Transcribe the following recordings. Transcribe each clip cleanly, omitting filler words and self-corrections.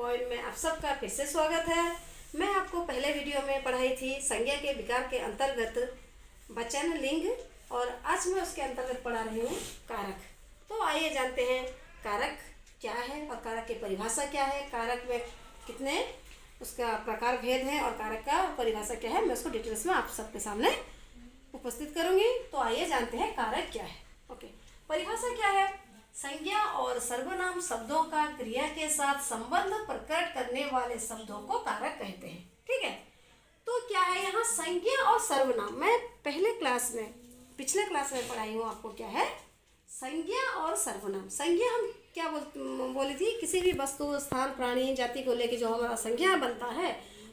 Point में आप सबका फिर से स्वागत है। मैं आपको पहले वीडियो में पढ़ाई थी संज्ञा के विकार के अंतर्गत वचन, लिंग, और आज मैं उसके अंतर्गत पढ़ा रही हूँ कारक। तो आइए जानते हैं कारक क्या है और कारक की परिभाषा क्या है, कारक में कितने उसका प्रकार भेद है और कारक का परिभाषा क्या है, मैं उसको डिटेल्स में आप सबके सामने उपस्थित करूँगी। तो आइए जानते हैं कारक क्या है। ओके, परिभाषा क्या है? संज्ञा और सर्वनाम शब्दों का क्रिया के साथ संबंध प्रकट करने वाले शब्दों को कारक कहते हैं। ठीक है, तो क्या है यहाँ संज्ञा और सर्वनाम? मैं पिछले क्लास में पढ़ाई हूँ आपको क्या है संज्ञा और सर्वनाम। संज्ञा हम क्या बोली थी? किसी भी वस्तु, स्थान, प्राणी, जाति को लेकर जो हमारा संज्ञा बनता है,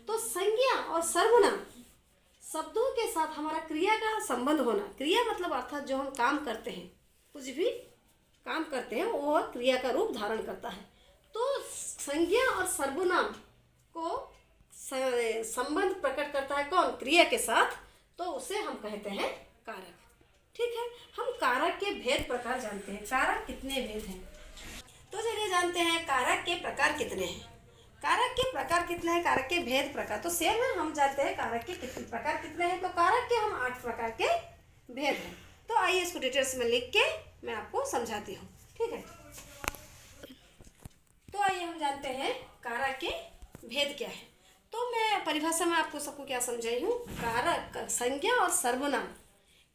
तो संज्ञा और सर्वनाम शब्दों के साथ हमारा क्रिया का संबंध होना। क्रिया मतलब अर्थात जो हम काम करते हैं, कुछ भी काम करते हैं वो क्रिया का रूप धारण करता है। तो संज्ञा और सर्वनाम को संबंध प्रकट करता है कौन? क्रिया के साथ, तो उसे हम कहते हैं कारक। ठीक है, हम कारक के भेद प्रकार जानते हैं। कारक कितने भेद हैं? तो चलिए जानते हैं कारक के प्रकार कितने हैं। कारक के प्रकार कितने हैं? कारक के भेद प्रकार तो सेम है, हम जानते हैं कारक के कितने प्रकार कितने हैं। तो कारक के हम 8 प्रकार के भेद हैं। तो आइए इसको डिटेल्स में लिख के मैं आपको समझाती हूँ। ठीक है, तो आइए हम जानते हैं कारक के भेद क्या है। तो मैं परिभाषा में आपको सबको क्या समझाई हूँ? कारक संज्ञा और सर्वनाम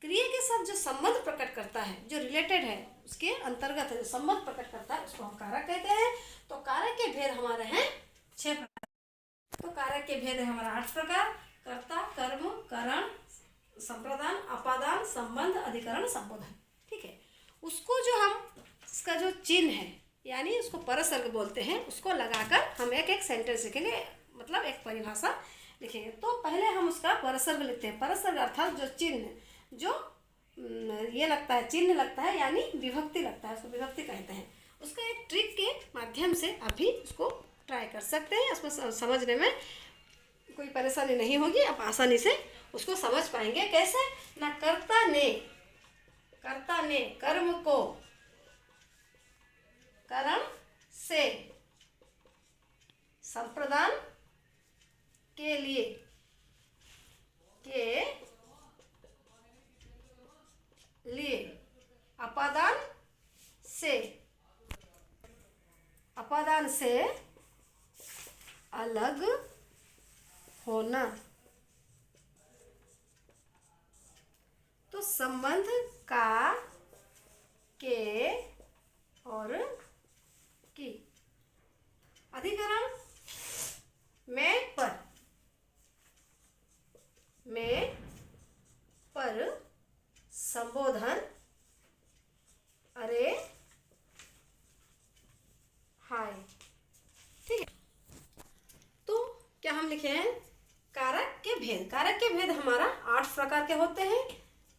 क्रिया के साथ जो संबंध प्रकट करता है, जो रिलेटेड है, उसके अंतर्गत है, जो संबंध प्रकट करता है, उसको हम कारक कहते हैं। तो कारक के भेद हमारे हैं 6 प्रकार। तो कारक के भेद है हमारा 8 प्रकार: कर्ता, कर्म, करण, संप्रदान, अपादान, संबंध, अधिकरण, संबोधन। ठीक है, उसको जो हम इसका जो चिन्ह है, यानी उसको परसर्ग बोलते हैं, उसको लगाकर हम एक एक सेंटेंस लिखेंगे, मतलब एक परिभाषा लिखेंगे। तो पहले हम उसका परसर्ग लिखते हैं। परसर्ग अर्थात जो चिन्ह, जो ये लगता है, चिन्ह लगता है, यानी विभक्ति लगता है, उसको विभक्ति कहते हैं। उसका एक ट्रिक के माध्यम से आप भी उसको ट्राई कर सकते हैं। उसको समझने में कोई परेशानी नहीं होगी, आप आसानी से उसको समझ पाएंगे। कैसे? ना कर्ता ने कर्म को करण से संप्रदान के लिए अपादान से अलग होना। तो संबंध का, के और की। अधिकरण में पर संबोधन अरे हाय। ठीक है, तो क्या हम लिखे हैं? कारक के भेद। कारक के भेद हमारा 8 प्रकार के होते हैं।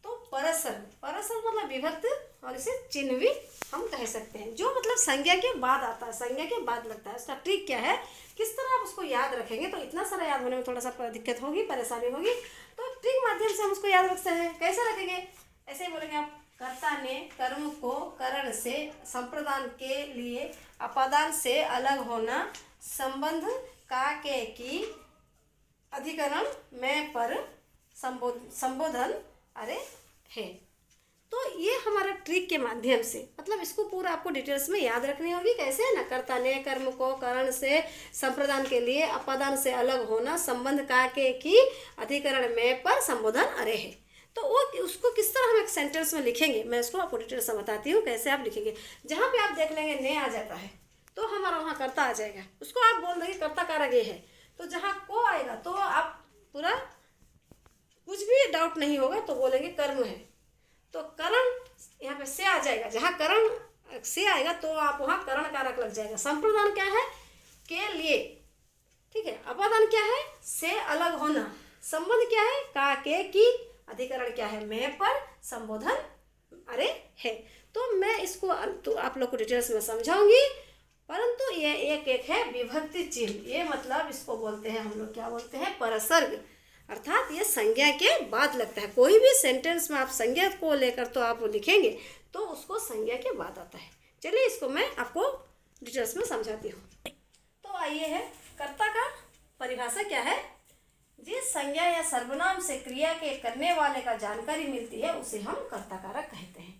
तो परसर्ग मतलब विभक्ति, और इसे चिन्ह भी हम कह सकते हैं, जो मतलब संज्ञा के बाद आता है, संज्ञा के बाद लगता है। उसका ट्रिक क्या है, किस तरह आप उसको याद रखेंगे? तो इतना सारा याद होने में थोड़ा सा दिक्कत होगी, परेशानी होगी। तो ट्रिक माध्यम से हम उसको याद रखते हैं। कैसे रखेंगे? ऐसे ही बोलेंगे आप: कर्ता ने कर्म को करण से संप्रदान के लिए अपादान से अलग होना, संबंध का, के, की, अधिकरण में पर संबोधन अरे है। तो ये हमारा ट्रिक के माध्यम से, मतलब इसको पूरा आपको डिटेल्स में याद रखनी होगी। कैसे? ना कर्ता ने कर्म को करण से संप्रदान के लिए अपादान से अलग होना, संबंध का, के, की, अधिकरण में पर संबोधन अरे है। तो वो उसको किस तरह हम एक सेंटेंस में लिखेंगे, मैं इसको आपको डिटेल्स में बताती हूँ कैसे आप लिखेंगे। जहाँ पे आप देख लेंगे ने आ जाता है, तो हमारा वहाँ कर्ता आ जाएगा। उसको आप बोल देंगे कर्ता कारक ये है। तो जहाँ को आएगा तो आप पूरा कुछ भी डाउट नहीं होगा, तो बोलेंगे कर्म है। तो करण यहाँ पे से आ जाएगा। जहाँ करण से आएगा तो आप वहाँ करण कारक लग जाएगा। संप्रदान क्या है? के लिए। ठीक है, अपादान क्या है? से अलग होना। संबंध क्या है? का, के, की, अधिकरण क्या है? में पर संबोधन अरे है। तो मैं इसको तो आप लोग को डिटेल्स में समझाऊंगी, परंतु ये एक एक है विभक्ति चिन्ह। ये मतलब इसको बोलते हैं हम लोग, क्या बोलते हैं? परसर्ग, अर्थात ये संज्ञा के बाद लगता है। कोई भी सेंटेंस में आप संज्ञा को लेकर तो आप लिखेंगे तो उसको संज्ञा के बाद आता है। चलिए इसको मैं आपको डिटेल्स में समझाती हूँ। तो आइए है कर्ता का परिभाषा क्या है। जिस संज्ञा या सर्वनाम से क्रिया के करने वाले का जानकारी मिलती है उसे हम कर्ता कारक कहते हैं।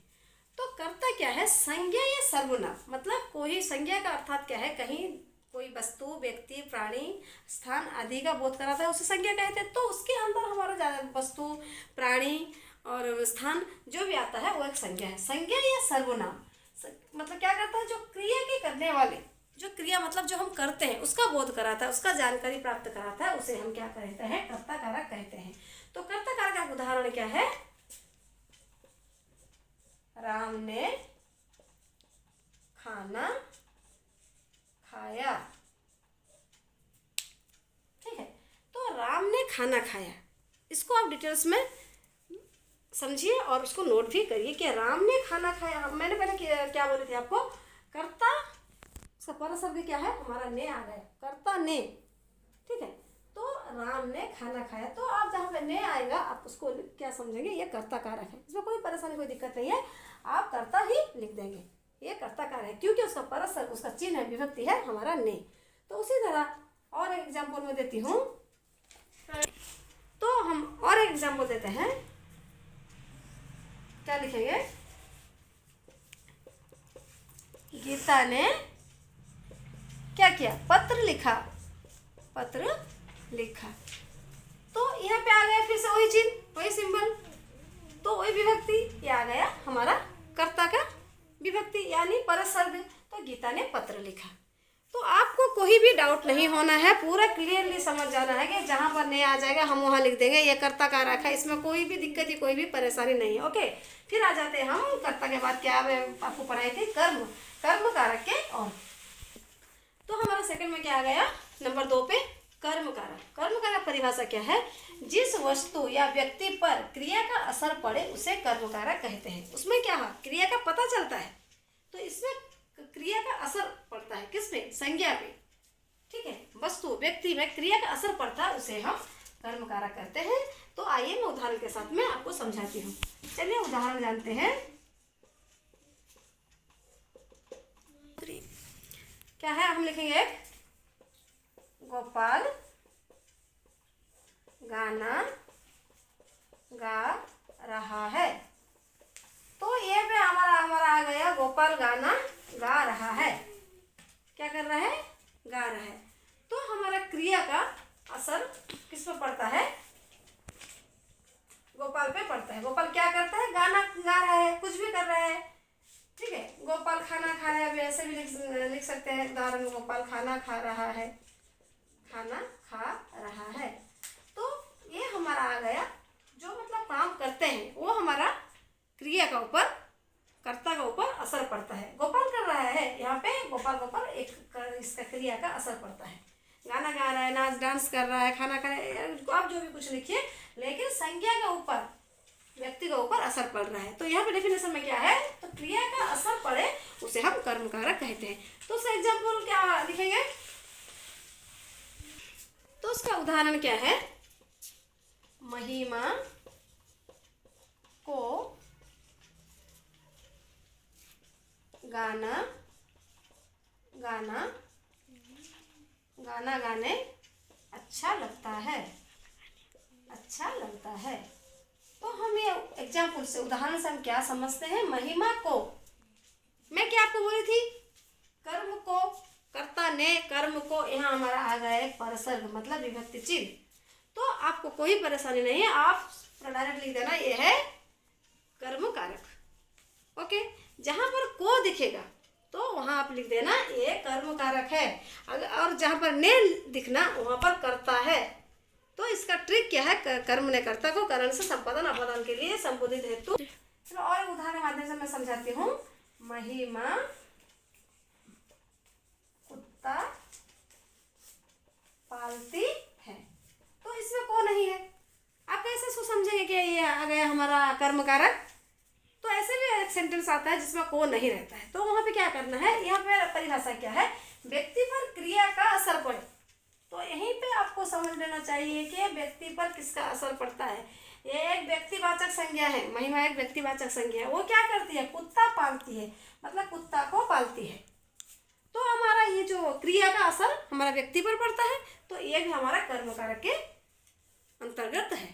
तो कर्ता क्या है, संज्ञा या सर्वनाम, मतलब कोई संज्ञा का अर्थात क्या है, कहीं कोई वस्तु, व्यक्ति, प्राणी, स्थान आदि का बोध कराता है उसे संज्ञा कहते हैं। तो उसके अंदर हमारा वस्तु, प्राणी और स्थान जो भी आता है वो एक संज्ञा है। संज्ञा या सर्वनाम मतलब क्या करता है, जो क्रिया के करने वाले, जो क्रिया मतलब जो हम करते हैं उसका बोध कराता है, उसका जानकारी प्राप्त कराता है, उसे हम क्या कहते हैं, कर्ता कारक कहते हैं। तो कर्ता कारक का उदाहरण क्या है, राम ने खाना खाया। ठीक है, तो राम ने खाना खाया, इसको आप डिटेल्स में समझिए और उसको नोट भी करिए कि राम ने खाना खाया। मैंने पहले क्या बोली थी आपको, कर्ता उसका परशब्द क्या है, हमारा ने आ गया, कर्ता ने। ठीक है, तो राम ने खाना खाया, तो आप जहाँ पे ने आएगा आप उसको क्या समझेंगे, ये कर्ता कारक है, इसमें कोई परेशानी कोई दिक्कत नहीं है, आप कर्ता ही लिख देंगे, ये कर्ता कारक है क्योंकि उसका परशब्द, उसका चिन्ह है, विभक्ति है हमारा ने। तो उसी तरह और एक एग्जाम्पल में देती हूँ, तो हम और एक एग्जाम्पल देते हैं, क्या लिखेंगे, गीता ने क्या किया, पत्र लिखा, पत्र लिखा। तो यहाँ पे आ गया फिर से वही चिन्ह, वही सिंबल, तो वही विभक्ति, ये आ गया हमारा कर्ता का विभक्ति यानी परशब्द। तो गीता ने पत्र लिखा। तो आपको कोई भी डाउट नहीं होना है, पूरा क्लियरली समझ जाना है कि जहाँ पर ने आ जाएगा हम वहाँ लिख देंगे ये कर्ता कारक है, इसमें कोई भी दिक्कत ही कोई भी परेशानी नहीं है। ओके, फिर आ जाते हैं हम कर्ता के बाद क्या आपको पढ़ाई थी, कर्म, कर्म कारक के। और तो हमारा सेकंड में क्या आ गया, नंबर 2 पे कर्म कारक। कर्म कारक परिभाषा क्या है, जिस वस्तु या व्यक्ति पर क्रिया का असर पड़े उसे कर्म कारक कहते हैं। उसमें क्या है, क्रिया का पता चलता है, तो इसमें क्रिया का असर पड़ता है, किसमें, संज्ञा पे। ठीक है, वस्तु व्यक्ति में क्रिया का असर पड़ता है उसे हम कर्म कारक करते हैं। तो आइए मैं उदाहरण के साथ में आपको समझाती हूँ। चलिए उदाहरण जानते हैं। क्या है, हम लिखेंगे एक, गोपाल गाना गा रहा है। तो ये पे हमारा आ गया, गोपाल गाना गा रहा है, क्या कर रहा है, गा रहा है। तो हमारा क्रिया का असर किस पर पड़ता है, गोपाल पे पड़ता है। गोपाल क्या करता है, गाना गा रहा है, कुछ भी कर रहा है। ठीक है, गोपाल खाना खा रहा है, अभी ऐसे भी लिख सकते हैं उदाहरण, गोपाल खाना खा रहा है, खाना खा रहा है। तो ये हमारा आ गया, जो मतलब काम करते हैं वो हमारा क्रिया का ऊपर, कर्ता का ऊपर असर पड़ता है। गोपाल कर रहा है, यहाँ पे गोपाल एक इसका क्रिया का असर पड़ता है, गाना गा रहा है, नाच डांस कर रहा है, खाना खा रहा है, आप जो भी कुछ लिखिए, लेकिन संज्ञा के ऊपर, व्यक्ति के ऊपर असर पड़ रहा है। तो यहाँ पे डेफिनेशन में क्या है, तो क्रिया का असर पड़े उसे हम कर्म कारक कहते हैं। तो उसका एग्जाम्पल क्या लिखेंगे, तो उसका उदाहरण क्या है, महिमा को गाना गाने अच्छा लगता है, अच्छा लगता है। तो हम ये एग्जाम्पल से, उदाहरण से हम क्या समझते हैं, महिमा को, मैं क्या आपको बोली थी, कर्म को, कर्ता ने, कर्म को, यहाँ हमारा आ गया है परसर्ग मतलब विभक्ति चिन्ह। तो आपको कोई परेशानी नहीं है, आप डायरेक्ट लिख देना ये है कर्म कारक। ओके, जहाँ पर को दिखेगा तो वहाँ आप लिख देना ये कर्म कारक है, और जहाँ पर ने दिखना वहाँ पर कर्ता है। तो इसका ट्रिक क्या है, कर्म ने कर्ता को कारण से संपादन अपादान के लिए संबोधित हेतु। चलो और उदाहरण माध्यम से मैं समझाती हूँ। महिमा कुत्ता पालती है, तो इसमें को नहीं है, आप कैसे इसको समझेंगे कि ये आ गया हमारा कर्म कारक। तो ऐसे भी एक सेंटेंस आता है जिसमें को नहीं रहता है, तो वहाँ पे क्या करना है, यहाँ पे परिभाषा क्या है, व्यक्ति पर क्रिया का असर पड़े। तो यहीं पे आपको समझ लेना चाहिए कि व्यक्ति पर किसका असर पड़ता है। ये एक व्यक्तिवाचक संज्ञा है, महिमा एक व्यक्तिवाचक संज्ञा है। वो क्या करती है, कुत्ता पालती है, मतलब कुत्ता को पालती है। तो हमारा ये जो क्रिया का असर हमारा व्यक्ति पर पड़ता है, तो ये भी हमारा कर्म कारक के अंतर्गत है।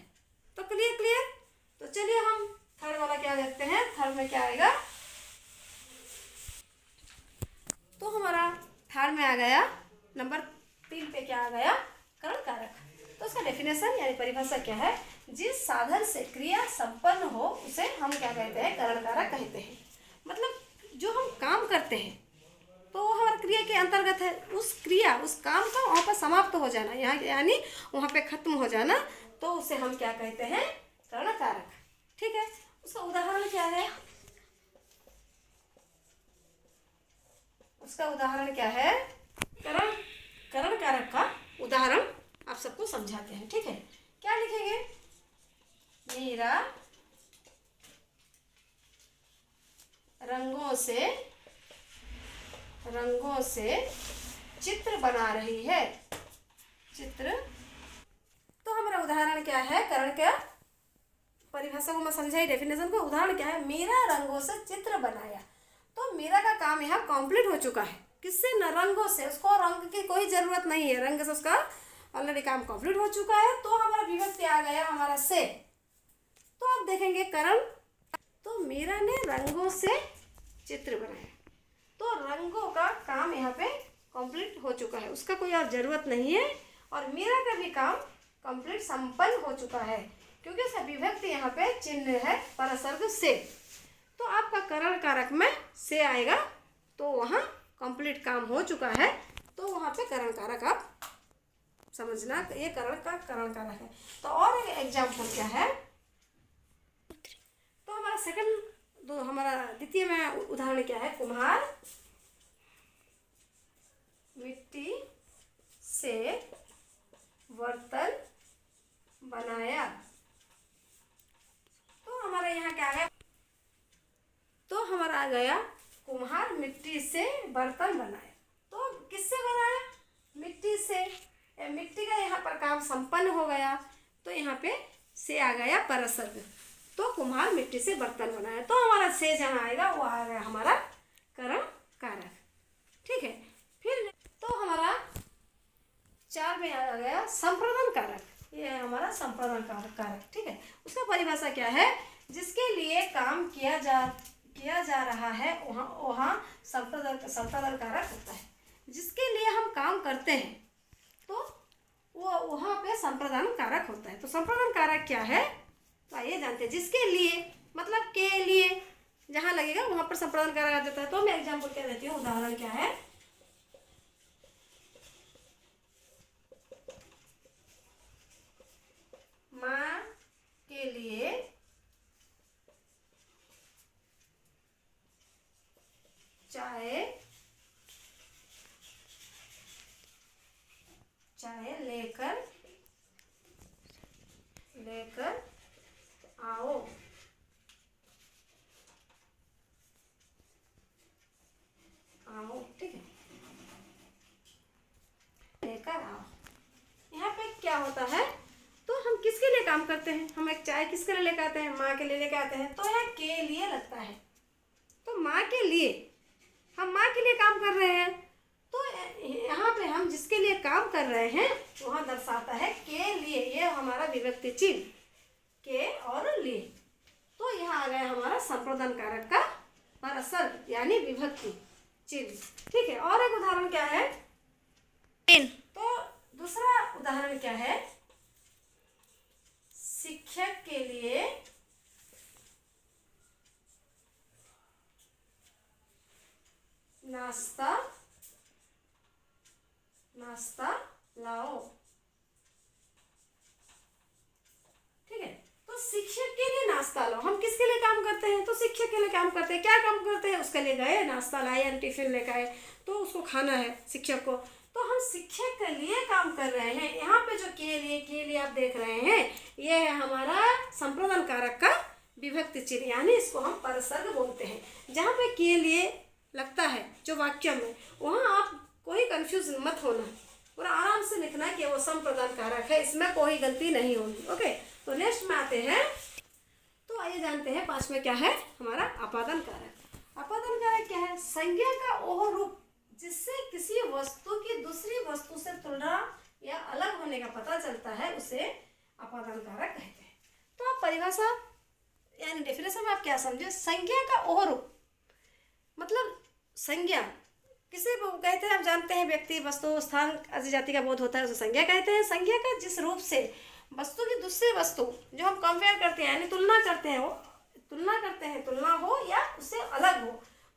तो क्लियर। तो चलिए हम थर्ड वाला क्या देखते हैं। थर्ड में क्या आएगा, तो हमारा थर्ड में आ गया नंबर 3 पे क्या आ गया, करण कारक। तो उसका डेफिनेशन यानी परिभाषा क्या है, जिस साधन से क्रिया संपन्न हो उसे हम क्या कहते हैं, करण कारक कहते हैं। मतलब जो हम काम करते हैं तो वो हमारी क्रिया के अंतर्गत है। उस क्रिया उस काम का वहाँ पर समाप्त हो जाना, यहाँ यानी वहाँ पे खत्म हो जाना, तो उसे हम क्या कहते हैं, करण कारक। ठीक है, उसका उदाहरण क्या है, उसका उदाहरण क्या है, करण कारक का उदाहरण आप सबको समझाते हैं। ठीक है, क्या लिखेंगे, मीरा रंगों से चित्र बना रही है। चित्र, तो हमारा उदाहरण क्या है, करण का परिभाषा को मैं समझाई, डेफिनेशन को। उदाहरण क्या है, मीरा रंगों से चित्र बनाया। तो मीरा का काम यहाँ कंप्लीट हो चुका है, किससे, न रंगों से। उसको रंग की कोई जरूरत नहीं है, रंग से उसका ऑलरेडी काम कंप्लीट हो चुका है। तो हमारा विभक्ति आ गया हमारा से। तो अब देखेंगे करण, तो मीरा ने रंगों से चित्र बनाया, तो रंगों का काम यहाँ पे कंप्लीट हो चुका है, उसका कोई और जरूरत नहीं है। और मीरा का भी काम कंप्लीट संपन्न हो चुका है, क्योंकि उसका विभक्ति यहाँ पे चिन्ह है परसर्ग से। तो आपका करण कारक में से आएगा, तो वहाँ कंप्लीट काम हो चुका है, तो वहाँ पे करण कारक आप समझना, ये करण कारक है। तो और एक एग्जाम्पल क्या है, तो हमारा द्वितीय में उदाहरण क्या है, कुम्हार मिट्टी से बर्तन बनाया। तो हमारा यहाँ क्या है, तो हमारा आ गया कुम्हार मिट्टी से बर्तन बनाया। तो किससे बनाया, मिट्टी से। मिट्टी का यहाँ पर काम संपन्न हो गया, तो यहाँ पे से आ गया परसर्ग। तो कुम्हार मिट्टी से बर्तन बनाया, तो हमारा से जहाँ आएगा वो आ गया हमारा करण कारक। ठीक है, फिर तो हमारा 4 में आ गया संप्रदान कारक। ये है हमारा संप्रदान कारक। ठीक है, उसका परिभाषा क्या है, जिसके लिए काम किया जा रहा है वहाँ संप्रदान कारक होता है। जिसके लिए हम काम करते हैं तो वो वहाँ पे संप्रदान कारक होता है। तो संप्रदान कारक क्या है, तो आइए जानते हैं। जिसके लिए मतलब के लिए जहाँ लगेगा वहाँ पर संप्रदान कारक आ जाता है। तो मैं एग्जाम्पल क्या देती हूँ, उदाहरण क्या है, माँ के लिए चाय लेकर आओ। ठीक है, लेकर आओ। यहाँ पे क्या होता है, तो हम किसके लिए काम करते हैं, हम एक चाय किसके लिए लेकर आते हैं, माँ के लिए लेकर आते हैं। तो यहाँ के लिए लगता है, तो माँ के लिए, हम माँ के लिए काम कर रहे हैं। तो यहाँ पे हम जिसके लिए काम कर रहे हैं वहाँ दर्शाता है के लिए, ये हमारा विभक्ति चिन्ह के और लिए। तो यहाँ आ गया हमारा संप्रदान कारक का परसर्ग यानी विभक्ति चिन्ह। ठीक है, और एक उदाहरण क्या है, तो दूसरा उदाहरण क्या है, शिक्षक के लिए नाश्ता लाओ। ठीक है, तो शिक्षक के लिए नाश्ता लाओ। हम किसके लिए काम करते हैं, तो शिक्षक के लिए काम करते हैं। क्या काम करते हैं, उसके लिए गए, नाश्ता लाए या टिफिन लेकर आए, तो उसको खाना है शिक्षक को। तो हम शिक्षक के लिए काम कर रहे हैं। यहाँ पे जो के लिए आप देख रहे हैं, ये है हमारा संप्रदान कारक का विभक्ति चिन्ह, यानी इसको हम परसर्ग बोलते हैं। जहाँ पे के लिए लगता है जो वाक्य में, वहाँ आप कोई कंफ्यूज मत होना, पूरा आराम से लिखना कि वो संप्रदान कारक है, इसमें कोई गलती नहीं होगी। ओके, तो नेक्स्ट में आते हैं। तो आइए जानते हैं 5 में क्या है हमारा अपादान कारक। अपादान कारक क्या है, संज्ञा का ओह रूप जिससे किसी वस्तु की दूसरी वस्तु से तुलना या अलग होने का पता चलता है उसे अपादान कारक कहते हैं। तो आप परिभाषा यानी डेफिनेशन में आप क्या समझे, संज्ञा का ओह रूप, मतलब संज्ञा किसे कहते हैं आप जानते हैं, व्यक्ति वस्तु स्थान आदि जाति का बोध होता है उसे संज्ञा कहते हैं। संज्ञा का जिस रूप से वस्तु की दूसरी वस्तु जो हम कंपेयर करते हैं यानी तुलना करते हैं, वो तुलना हो या उससे अलग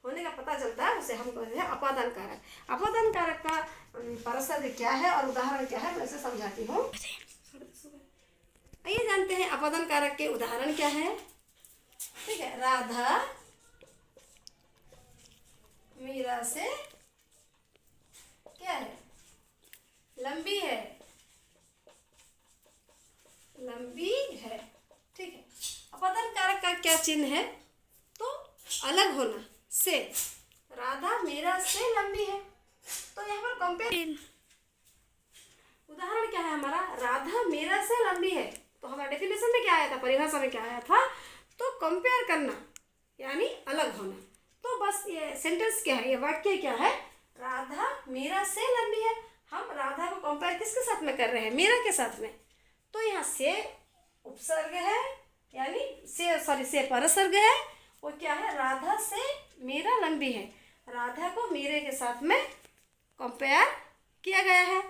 होने का पता चलता है उसे हम कहते हैं अपादान कारक। अपादान कारक का परसर्ग क्या है और उदाहरण क्या है मैं इसे समझाती हूँ। आइए जानते हैं अपादान कारक के उदाहरण क्या है। ठीक है, राधा मीरा से क्या है, लंबी है। ठीक है, अपादान कारक का क्या चिन्ह है, तो अलग होना से। राधा मीरा से लंबी है, तो यहाँ पर कंपेयर, उदाहरण क्या है हमारा, राधा मीरा से लंबी है। तो हमारा डेफिनेशन में क्या आया था, परिभाषा में क्या आया था, तो कंपेयर करना यानी अलग होना। तो बस ये सेंटेंस क्या है, ये वाक्य क्या है, राधा मीरा से लंबी है। हम राधा को कंपेयर किसके साथ में कर रहे हैं, मीरा के साथ में। तो यहाँ से उपसर्ग है यानी से परसर्ग है। वो क्या है, राधा से मीरा लंबी है। राधा को मीरे के साथ में कंपेयर किया गया है,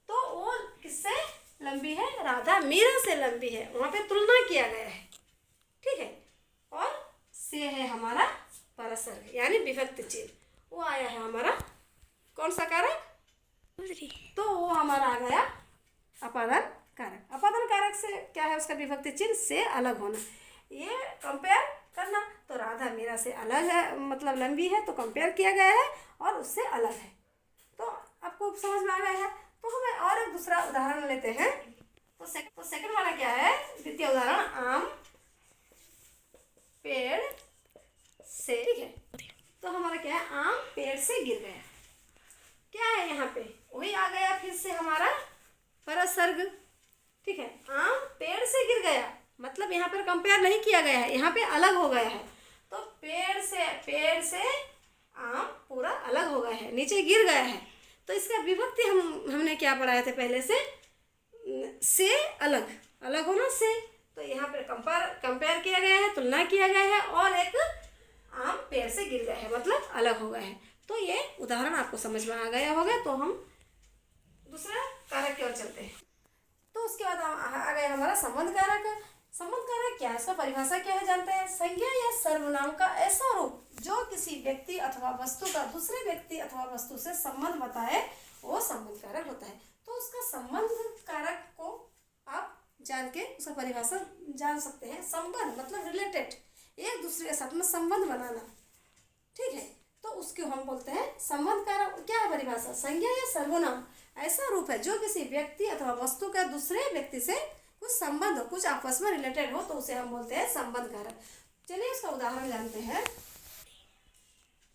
तो वो किससे लंबी है, राधा मीरा से लंबी है, वहाँ पे तुलना किया गया है। ठीक है, और से है हमारा परसर्ग यानी विभक्ति चिन्ह, वो आया है हमारा कौन सा कारक, तो वो हमारा आ गया अपादान कारक। अपादान कारक से क्या है, उसका विभक्ति चिन्ह से अलग होना। ये कंपेयर करना, तो राधा मीरा से अलग है, मतलब लंबी है, तो कंपेयर किया गया है और उससे अलग है। तो आपको समझ में आ गया है। तो हमें और एक दूसरा उदाहरण लेते हैं। तो सेकंड वाला क्या है, द्वितीय उदाहरण, आम पेड़ से। ठीक है, तो हमारा क्या है, आम पेड़ से गिर गया। क्या है यहाँ पे, वही आ गया फिर से हमारा परसर्ग। ठीक है, आम पेड़ से गिर गया, मतलब यहाँ पर कंपेयर नहीं किया गया है, यहाँ पे अलग हो गया है। तो पेड़ से आम पूरा अलग हो गया है, नीचे गिर गया है। तो इसका विभक्ति हमने क्या पढ़ाए थे पहले से अलग होना से। तो यहाँ पर कंपेयर किया गया है, तुलना किया गया है, और एक आम पेड़ से गिर गया है, मतलब अलग हो गया है। तो ये उदाहरण आपको समझ में आ गया होगा। तो हम दूसरा कारक की ओर चलते हैं। तो उसके बाद आ गया हमारा संबंध कारक। संबंध कारक क्या है, इसका परिभाषा क्या है जानते हैं, संज्ञा या सर्वनाम का ऐसा रूप जो किसी व्यक्ति अथवा वस्तु का दूसरे व्यक्ति अथवा वस्तु से संबंध बताए, वो संबंध कारक होता है। तो उसका संबंध कारक को आप जान के उसका परिभाषा जान सकते हैं। संबंध मतलब रिलेटेड, एक दूसरे के साथ में संबंध बनाना। ठीक है, तो उसको हम बोलते हैं संबंध कारक। क्या है परिभाषा, संज्ञा या सर्वनाम ऐसा रूप है जो किसी व्यक्ति अथवा वस्तु का दूसरे व्यक्ति से कुछ संबंध हो, कुछ आपस में रिलेटेड हो, तो उसे हम बोलते हैं संबंध कारक। चलिए उसका उदाहरण जानते हैं।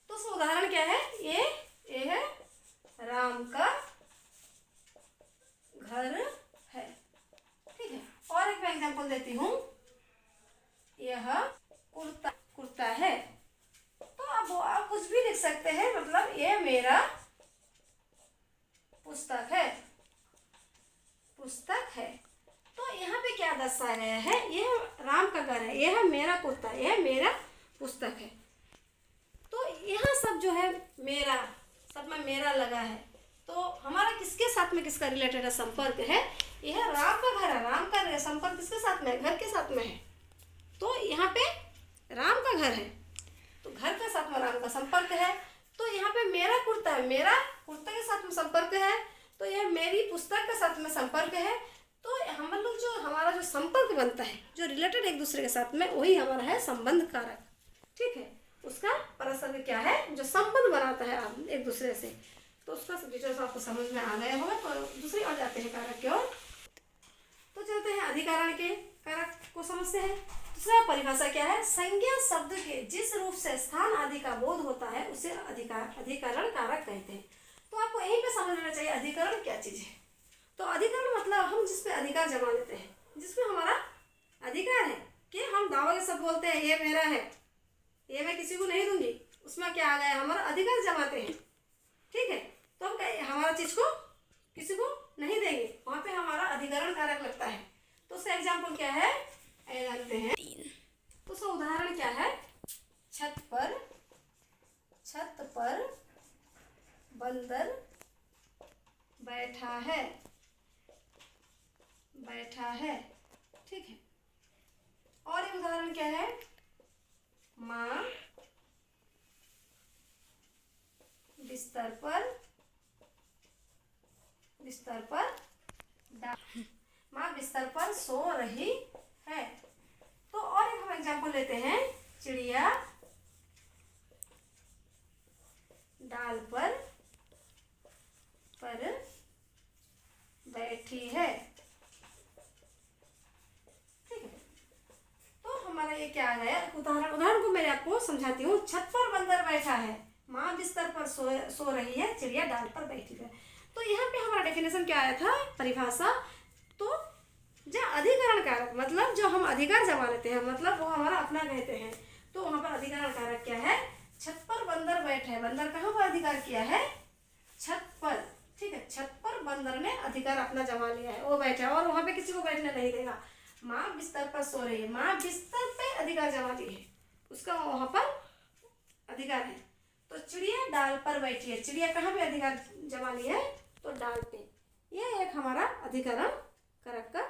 तो उसका उदाहरण क्या है, ये है राम का घर है। ठीक है, और एक मैं एग्जाम्पल देती हूँ, यह कुर्ता है। तो अब आप कुछ भी लिख सकते हैं, मतलब ये मेरा पुस्तक है। तो यहाँ पे क्या दर्शाया गया है, यह राम का घर है, यह मेरा कुर्ता, यह मेरा पुस्तक है। तो यहाँ सब जो है मेरा, सब में मेरा लगा है। तो हमारा किसके साथ में किसका रिलेटेड है, संपर्क है। यह राम का घर है, राम का संपर्क किसके साथ में है, घर के साथ में है। तो यहाँ पे राम का घर है, तो घर के साथ में राम का संपर्क है। तो यहाँ पे मेरा कुर्ता है, मेरा कुर्ता के साथ में संपर्क है। तो यह मेरी पुस्तक के साथ में संपर्क है। तो हम लोग जो हमारा जो संपर्क बनता है, जो रिलेटेड एक दूसरे के साथ में, वही हमारा है संबंध कारक। ठीक है, उसका परसर्ग क्या है, जो संबंध बनाता है आप एक दूसरे से। तो उसका डिटेल्स आपको समझ में आ गया होगा। तो दूसरी ओर जाते हैं कारक की ओर। तो चलते हैं अधिकरण के कारक को समझते हैं। दूसरा परिभाषा क्या है, संज्ञा शब्द के जिस रूप से स्थान आदि का बोध होता है उसे अधिकरण कारक कहते हैं। तो आपको यहीं पे समझ लेना चाहिए अधिकरण क्या चीज़ है। तो अधिकरण मतलब हम जिस पे अधिकार जमा लेते हैं, जिसमें हमारा अधिकार है कि हम दावा के सब बोलते हैं ये मेरा है, ये मैं किसी को नहीं दूंगी, उसमें क्या आ गया, हमारा अधिकार जमाते हैं। ठीक है। तो हम हमारा चीज को किसी को नहीं देंगे, वहां पे हमारा अधिकरण कारक लगता है। तो उसका एग्जाम्पल क्या है, जानते हैं। तो उसका उदाहरण क्या है, छत पर बंदर बैठा है, ठीक है। और एक उदाहरण क्या है, माँ बिस्तर पर माँ बिस्तर पर सो रही है। तो और एक हम एग्जाम्पल लेते हैं, चिड़िया डाल पर बैठी है, ठीक है। तो हमारा ये क्या है, उदाहरण को मैं आपको समझाती हूँ। छत पर बंदर बैठा है, माँ बिस्तर पर सो रही है, चिड़िया डाल पर बैठी है। तो यहाँ पे हमारा डेफिनेशन क्या आया था, परिभाषा। तो जो अधिकरण कारक मतलब जो हम अधिकार जमा लेते हैं, मतलब वो हमारा अपना कहते हैं, तो वहाँ पर अधिकरण कारक क्या है, छत पर बंदर बैठा है। बंदर कहाँ पर अधिकार किया है, छत पर, ठीक है। छत पर बंदर ने अधिकार अपना जमा लिया है, वो बैठा है और वहाँ पे किसी को बैठने नहीं देगा। माँ बिस्तर पर सो रही है, माँ बिस्तर पे अधिकार जमा ली है, उसका वहाँ पर अधिकार है। तो चिड़िया डाल पर बैठी है, चिड़िया कहाँ पे अधिकार जमा ली है, तो डाल पे। यह एक हमारा अधिकरण कारक का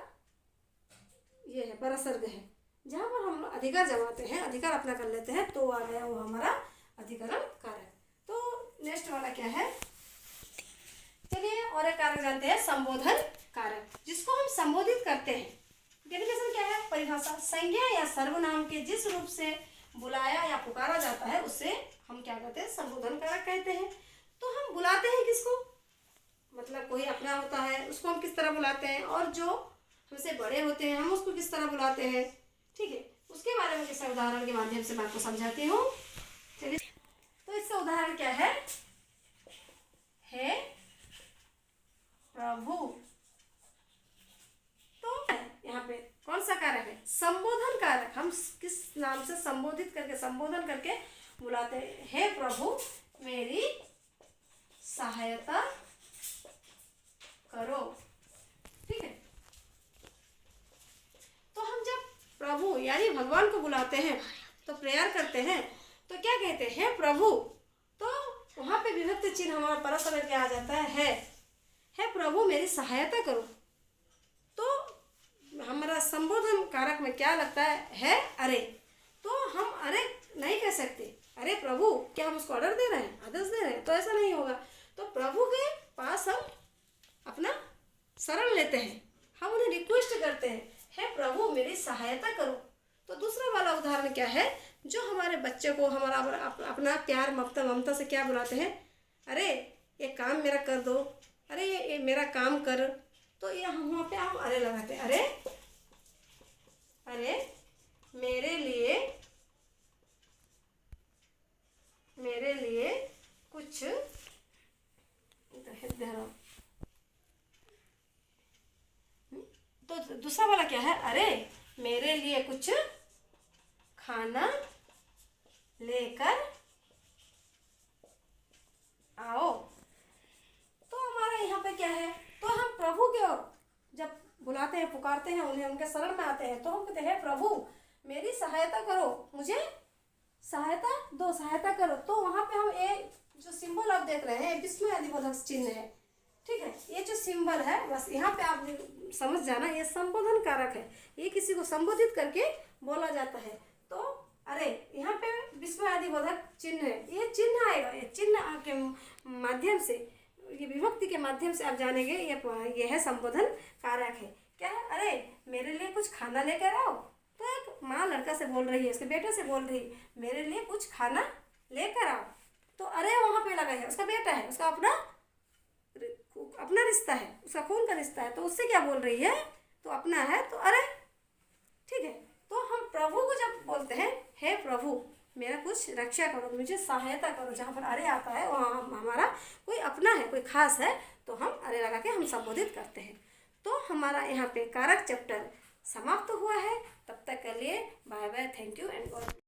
ये है, परसर्ग है, जहाँ पर हम अधिकार जमाते हैं, अधिकार अपना कर लेते हैं, तो आ गया वो हमारा अधिकरण कारक। तो नेक्स्ट वाला क्या है, चलिए और एक कारक जानते हैं, संबोधन कारक, जिसको हम संबोधित करते हैं। डेफिनेशन क्या है, परिभाषा, संज्ञा या सर्वनाम के जिस रूप से बुलाया या पुकारा जाता है उसे हम क्या कहते हैं, संबोधन कारक कहते हैं। तो हम बुलाते हैं किसको, मतलब कोई अपना होता है उसको हम किस तरह बुलाते हैं, और जो हमसे बड़े होते हैं हम उसको किस तरह बुलाते हैं, ठीक है। उसके बारे में किसी उदाहरण के माध्यम से मैं आपको समझाती हूँ। चलिए, तो इसका उदाहरण क्या है प्रभु। तो यहाँ पे कौन सा कारक है, संबोधन कारक। हम किस नाम से संबोधित करके, संबोधन करके बुलाते हैं, हे प्रभु मेरी सहायता करो, ठीक है। तो हम जब प्रभु यानी भगवान को बुलाते हैं, तो प्रेयर करते हैं, तो क्या कहते हैं, हे प्रभु। तो वहां पे विभक्ति चिन्ह हमारा परस्पर क्या आ जाता है, हे प्रभु मेरी सहायता करो। तो हमारा संबोधन कारक में क्या लगता है अरे। तो हम अरे नहीं कह सकते, अरे प्रभु, क्या हम उसको ऑर्डर दे रहे हैं, आदेश दे रहे हैं, तो ऐसा नहीं होगा। तो प्रभु के पास हम अपना शरण लेते हैं, हम उन्हें रिक्वेस्ट करते हैं, हे प्रभु मेरी सहायता करो। तो दूसरा वाला उदाहरण क्या है, जो हमारे बच्चे को हमारा अपना प्यार ममता से क्या बुलाते हैं, अरे ये काम मेरा कर दो, अरे ये मेरा काम कर। तो ये वहाँ पे हम अरे लगाते हैं, अरे मेरे लिए कुछ तो दूसरा वाला क्या है, अरे मेरे लिए कुछ खाना लेकर आओ। तो हमारा यहाँ पे क्या है, तो हम प्रभु के ओर जब बुलाते हैं, पुकारते हैं, उन्हें उनके शरण में आते हैं, तो हम कहते हैं प्रभु मेरी सहायता करो, मुझे सहायता दो, सहायता करो। तो वहाँ पे हम एक जो सिंबल आप देख रहे हैं विस्मय अधिबोधक चिन्ह है, ठीक है। ये जो सिंबल है बस यहाँ पे आप समझ जाना, ये संबोधन कारक है, ये किसी को संबोधित करके बोला जाता है। तो अरे यहाँ पे विस्मय अधिबोधक चिन्ह है, ये चिन्ह आएगा, ये चिन्ह के माध्यम से, ये विभक्ति के माध्यम से आप जानेंगे ये है संबोधन कारक है। क्या है, अरे मेरे लिए कुछ खाना लेकर आओ। तो एक माँ लड़का से बोल रही है, उसके बेटे से बोल रही है, मेरे लिए कुछ खाना लेकर आओ। तो अरे वहाँ पे लगा है, उसका बेटा है, उसका अपना रिश्ता है, उसका खून का रिश्ता है, तो उससे क्या बोल रही है, तो अपना है, तो अरे, ठीक है। तो हम प्रभु को जब बोलते हैं, हे प्रभु मेरा कुछ रक्षा करो, मुझे सहायता करो, जहाँ पर अरे आता है वहाँ हमारा कोई अपना है, कोई खास है, तो हम अरे लगा के हम संबोधित करते हैं। तो हमारा यहाँ पे कारक चैप्टर समाप्त हुआ है। तब तक के लिए bye bye, thank you and God.